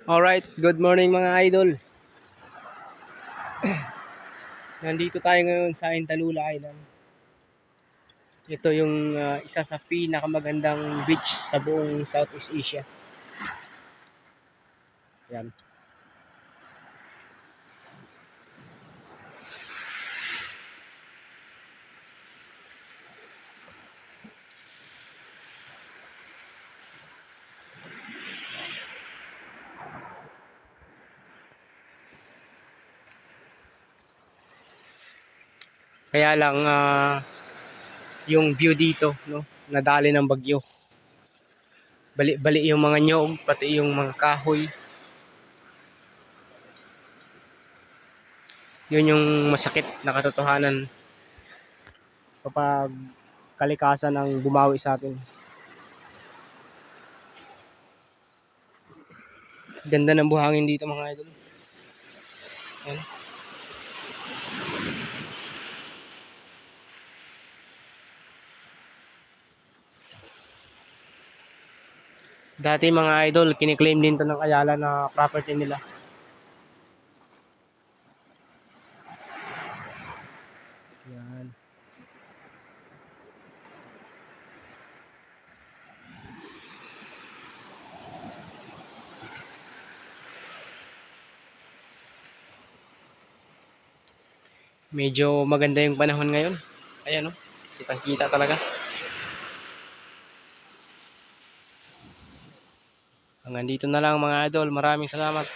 Alright, good morning mga idol. Nandito tayo ngayon sa Intalula Island. Ito yung isa sa pinakamagandang beach sa buong Southeast Asia. Yan. Kaya lang yung view dito, no, nadali ng bagyo. Bali-bali yung mga nyog, pati yung mga kahoy. Yun yung masakit na katotohanan kapag kalikasan ang bumawi sa atin. Ganda ng buhangin dito mga idol. Yan. Dati mga idol, kiniklaim din to ng Ayala na property nila. Yan. Medyo maganda yung panahon ngayon. Ayan, no? Kitang-kita talaga. Hanggang dito na lang mga idol. Maraming salamat.